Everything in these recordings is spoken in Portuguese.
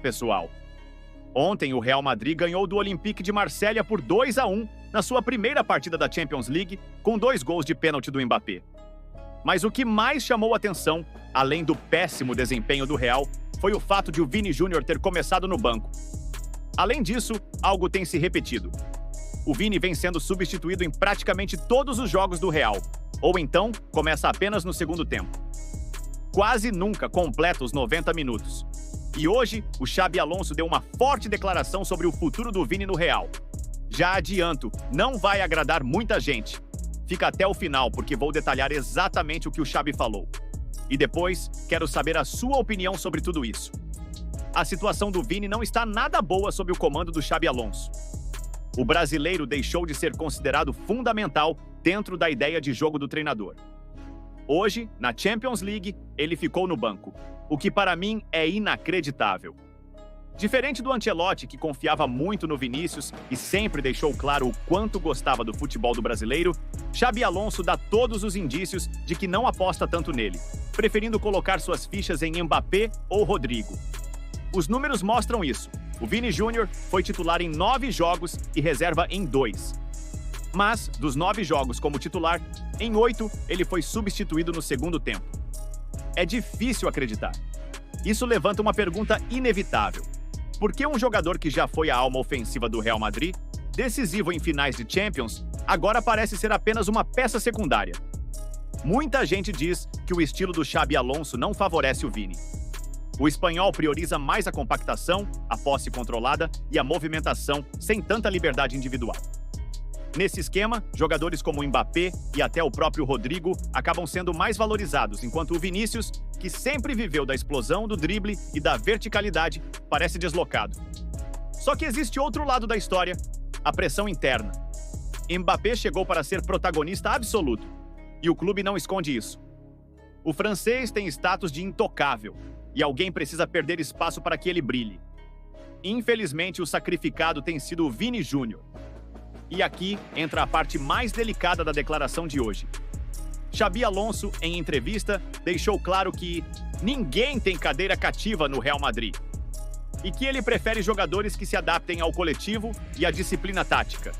Pessoal. Ontem o Real Madrid ganhou do Olympique de Marselha por 2-1 na sua primeira partida da Champions League, com 2 gols de pênalti do Mbappé. Mas o que mais chamou atenção, além do péssimo desempenho do Real, foi o fato de o Vini Júnior ter começado no banco. Além disso, algo tem se repetido. O Vini vem sendo substituído em praticamente todos os jogos do Real, ou então começa apenas no segundo tempo. Quase nunca completa os 90 minutos. E hoje, o Xabi Alonso deu uma forte declaração sobre o futuro do Vini no Real. Já adianto, não vai agradar muita gente. Fica até o final, porque vou detalhar exatamente o que o Xabi falou. E depois, quero saber a sua opinião sobre tudo isso. A situação do Vini não está nada boa sob o comando do Xabi Alonso. O brasileiro deixou de ser considerado fundamental dentro da ideia de jogo do treinador. Hoje, na Champions League, ele ficou no banco, o que para mim é inacreditável. Diferente do Ancelotti, que confiava muito no Vinícius e sempre deixou claro o quanto gostava do futebol do brasileiro, Xabi Alonso dá todos os indícios de que não aposta tanto nele, preferindo colocar suas fichas em Mbappé ou Rodrigo. Os números mostram isso. O Vini Júnior foi titular em 9 jogos e reserva em 2. Mas, dos 9 jogos como titular, em 8 ele foi substituído no segundo tempo. É difícil acreditar. Isso levanta uma pergunta inevitável. Por que um jogador que já foi a alma ofensiva do Real Madrid, decisivo em finais de Champions, agora parece ser apenas uma peça secundária? Muita gente diz que o estilo do Xabi Alonso não favorece o Vini. O espanhol prioriza mais a compactação, a posse controlada e a movimentação sem tanta liberdade individual. Nesse esquema, jogadores como o Mbappé e até o próprio Rodrigo acabam sendo mais valorizados, enquanto o Vinícius, que sempre viveu da explosão, do drible e da verticalidade, parece deslocado. Só que existe outro lado da história, a pressão interna. Mbappé chegou para ser protagonista absoluto, e o clube não esconde isso. O francês tem status de intocável, e alguém precisa perder espaço para que ele brilhe. Infelizmente, o sacrificado tem sido o Vini Júnior. E aqui entra a parte mais delicada da declaração de hoje. Xabi Alonso, em entrevista, deixou claro que ninguém tem cadeira cativa no Real Madrid e que ele prefere jogadores que se adaptem ao coletivo e à disciplina tática.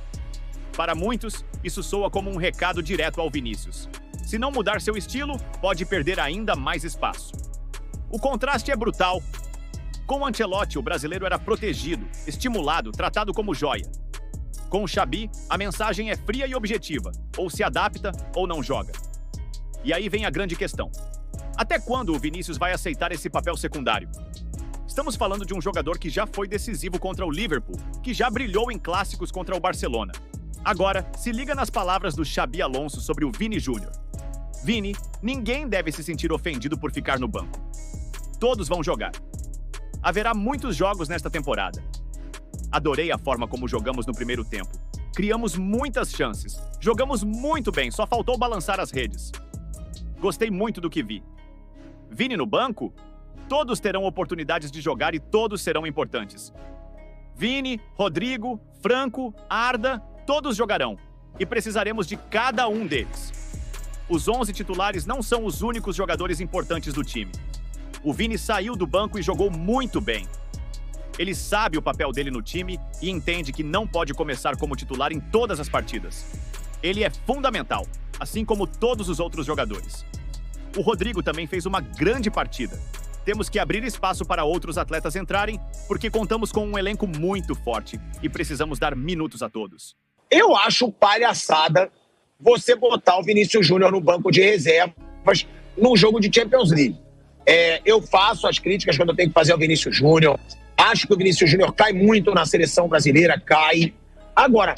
Para muitos, isso soa como um recado direto ao Vinícius. Se não mudar seu estilo, pode perder ainda mais espaço. O contraste é brutal. Com o Ancelotti, o brasileiro era protegido, estimulado, tratado como joia. Com o Xabi, a mensagem é fria e objetiva, ou se adapta ou não joga. E aí vem a grande questão. Até quando o Vinícius vai aceitar esse papel secundário? Estamos falando de um jogador que já foi decisivo contra o Liverpool, que já brilhou em clássicos contra o Barcelona. Agora, se liga nas palavras do Xabi Alonso sobre o Vini Júnior. Vini, ninguém deve se sentir ofendido por ficar no banco. Todos vão jogar. Haverá muitos jogos nesta temporada. Adorei a forma como jogamos no primeiro tempo. Criamos muitas chances. Jogamos muito bem, só faltou balançar as redes. Gostei muito do que vi. Vini no banco? Todos terão oportunidades de jogar e todos serão importantes. Vini, Rodrigo, Franco, Arda, todos jogarão. E precisaremos de cada um deles. Os 11 titulares não são os únicos jogadores importantes do time. O Vini saiu do banco e jogou muito bem. Ele sabe o papel dele no time e entende que não pode começar como titular em todas as partidas. Ele é fundamental, assim como todos os outros jogadores. O Rodrigo também fez uma grande partida. Temos que abrir espaço para outros atletas entrarem, porque contamos com um elenco muito forte e precisamos dar minutos a todos. Eu acho palhaçada você botar o Vinícius Júnior no banco de reservas num jogo de Champions League. Eu faço as críticas quando eu tenho que fazer ao Vinícius Júnior. Acho que o Vinícius Júnior cai muito na seleção brasileira, cai. Agora,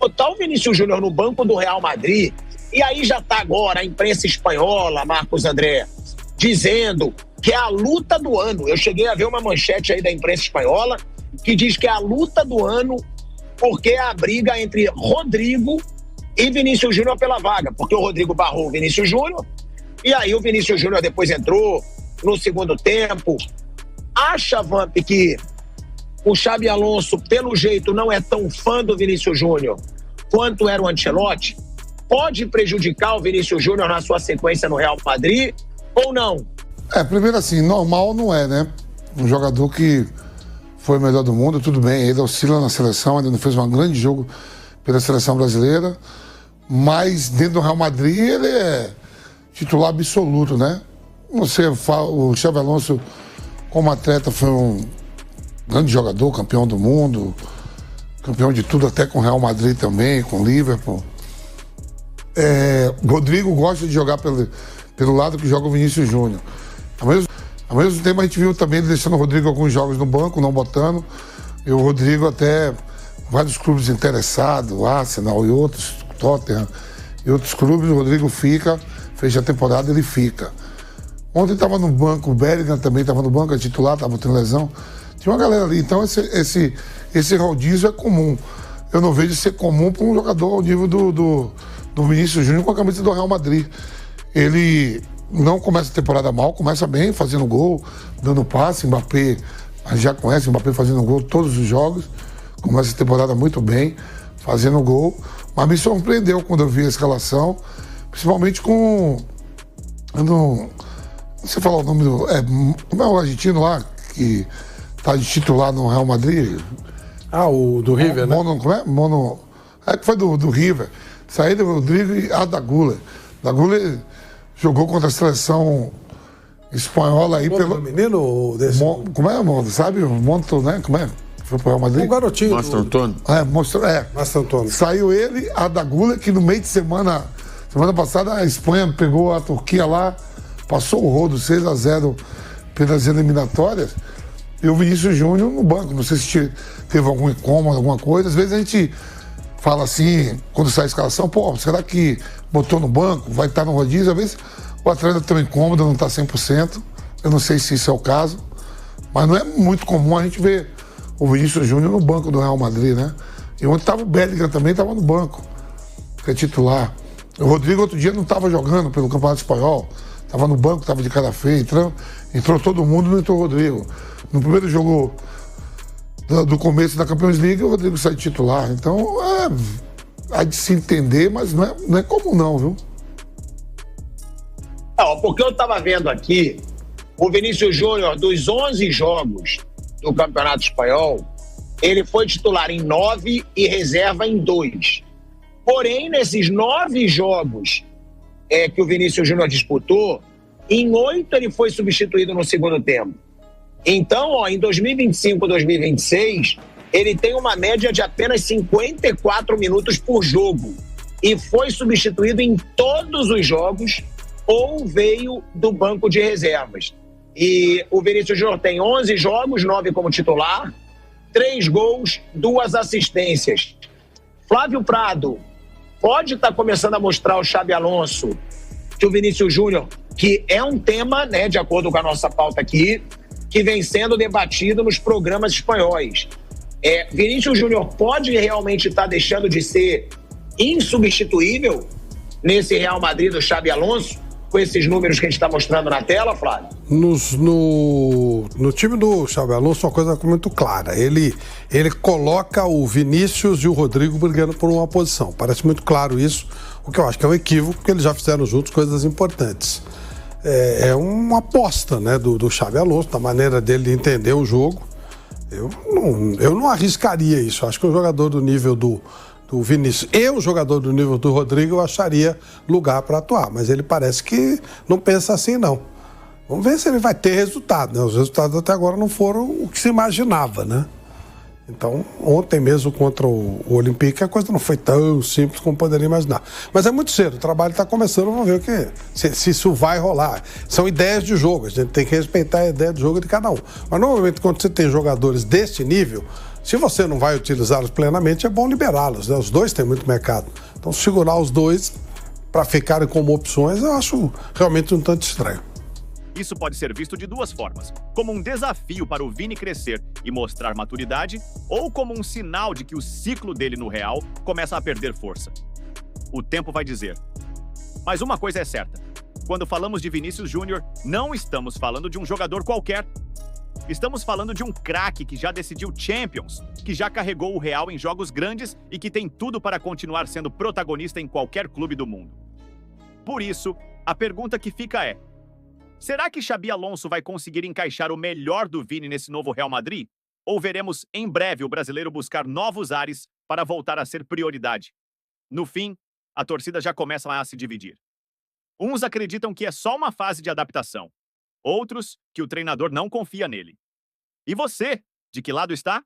botar o Vinícius Júnior no banco do Real Madrid, e aí já tá agora a imprensa espanhola, Marcos André, dizendo que é a luta do ano. Eu cheguei a ver uma manchete aí da imprensa espanhola que diz que é a luta do ano porque é a briga entre Rodrigo e Vinícius Júnior pela vaga, porque o Rodrigo barrou o Vinícius Júnior, e aí o Vinícius Júnior depois entrou no segundo tempo. Acha, Vamp, que o Xabi Alonso, pelo jeito, não é tão fã do Vinícius Júnior quanto era o Ancelotti? Pode prejudicar o Vinícius Júnior na sua sequência no Real Madrid ou não? Primeiro assim, normal não é, né? um jogador que foi o melhor do mundo, tudo bem, ele oscila na seleção, ainda não fez um grande jogo pela seleção brasileira, mas dentro do Real Madrid ele é titular absoluto, né? Você fala, o Xabi Alonso, como atleta, foi um grande jogador, campeão do mundo, campeão de tudo, até com o Real Madrid também, com o Liverpool. O Rodrigo gosta de jogar pelo lado que joga o Vinícius Júnior. Ao mesmo tempo, a gente viu também ele deixando o Rodrigo alguns jogos no banco, não botando. E o Rodrigo até vários clubes interessados, Arsenal e outros, Tottenham e outros clubes, o Rodrigo fica, fecha a temporada, ele fica. Ontem estava no banco, o Bellingham também estava no banco, é titular, estava tendo lesão. Tinha uma galera ali, então esse rodízio é comum. Eu não vejo ser comum para um jogador ao nível do Vinícius Júnior com a camisa do Real Madrid. Ele não começa a temporada mal, começa bem, fazendo gol, dando passe. Mbappé, a gente já conhece, Mbappé fazendo gol todos os jogos. Começa a temporada muito bem, fazendo gol. Mas me surpreendeu quando eu vi a escalação, principalmente com... Você falou o nome do... como é o argentino lá, que tá de titular no Real Madrid? O do River, né? Que foi do River. Saída Rodrigo e Arda Güler. Arda Güler jogou contra a seleção espanhola aí pelo... menino desse... como é, mano? Sabe? O Monto, né? Como é? Foi pro Real Madrid? O garotinho. Mastro Antônio. Mastro Antônio. Saiu ele, Arda Güler, que no meio de semana passada, a Espanha pegou a Turquia lá, passou o rodo 6-0 pelas eliminatórias, e o Vinícius Júnior no banco. Não sei se teve algum incômodo, alguma coisa. Às vezes a gente fala assim, quando sai a escalação, será que botou no banco, vai estar no rodízio? Às vezes o atleta tem um incômodo, não está 100%. Eu não sei se isso é o caso, mas não é muito comum a gente ver o Vinícius Júnior no banco do Real Madrid, né? E ontem estava o Bellingham também, estava no banco, que é titular. O Rodrigo outro dia não estava jogando pelo Campeonato Espanhol, estava no banco, estava de cara feia, entrou todo mundo, não entrou o Rodrigo. No primeiro jogo do começo da Champions League, o Rodrigo sai titular. Então, há de se entender, mas não é comum não, viu? Porque eu estava vendo aqui, o Vinícius Júnior, dos 11 jogos do Campeonato Espanhol, ele foi titular em 9 e reserva em 2. Porém, nesses 9 jogos que o Vinícius Júnior disputou, em 8 ele foi substituído no segundo tempo. Então, em 2025, 2026, ele tem uma média de apenas 54 minutos por jogo e foi substituído em todos os jogos ou veio do banco de reservas. E o Vinícius Júnior tem 11 jogos, 9 como titular, 3 gols, 2 assistências. Flávio Prado pode estar começando a mostrar ao Xabi Alonso que o Vinícius Júnior, que é um tema, né, de acordo com a nossa pauta aqui, que vem sendo debatido nos programas espanhóis. Vinícius Júnior pode realmente estar deixando de ser insubstituível nesse Real Madrid do Xabi Alonso, com esses números que a gente está mostrando na tela, Flávio? No time do Xabi Alonso, uma coisa muito clara. Ele coloca o Vinícius e o Rodrigo brigando por uma posição. Parece muito claro isso, o que eu acho que é um equívoco, porque eles já fizeram juntos coisas importantes. É uma aposta, né, do Xabi Alonso, da maneira dele de entender o jogo. Eu não arriscaria isso. Acho que o jogador do nível do Vinícius e o jogador do nível do Rodrigo eu acharia lugar para atuar, mas ele parece que não pensa assim, não. Vamos ver se ele vai ter resultado, né? Os resultados até agora não foram o que se imaginava, né? Então, ontem mesmo contra o Olympique, a coisa não foi tão simples como poderia imaginar. Mas é muito cedo, o trabalho está começando, vamos ver se isso vai rolar. São ideias de jogo, a gente tem que respeitar a ideia de jogo de cada um. Mas, normalmente, quando você tem jogadores deste nível, se você não vai utilizá-los plenamente, é bom liberá-los, né? Os dois têm muito mercado. Então, segurar os dois para ficarem como opções, eu acho realmente um tanto estranho. Isso pode ser visto de duas formas, como um desafio para o Vini crescer e mostrar maturidade, ou como um sinal de que o ciclo dele no Real começa a perder força. O tempo vai dizer. Mas uma coisa é certa, quando falamos de Vinícius Júnior, não estamos falando de um jogador qualquer. Estamos falando de um craque que já decidiu Champions, que já carregou o Real em jogos grandes e que tem tudo para continuar sendo protagonista em qualquer clube do mundo. Por isso, a pergunta que fica é: Será que Xabi Alonso vai conseguir encaixar o melhor do Vini nesse novo Real Madrid? Ou veremos em breve o brasileiro buscar novos ares para voltar a ser prioridade? No fim, a torcida já começa a se dividir. Uns acreditam que é só uma fase de adaptação. Outros que o treinador não confia nele. E você, de que lado está?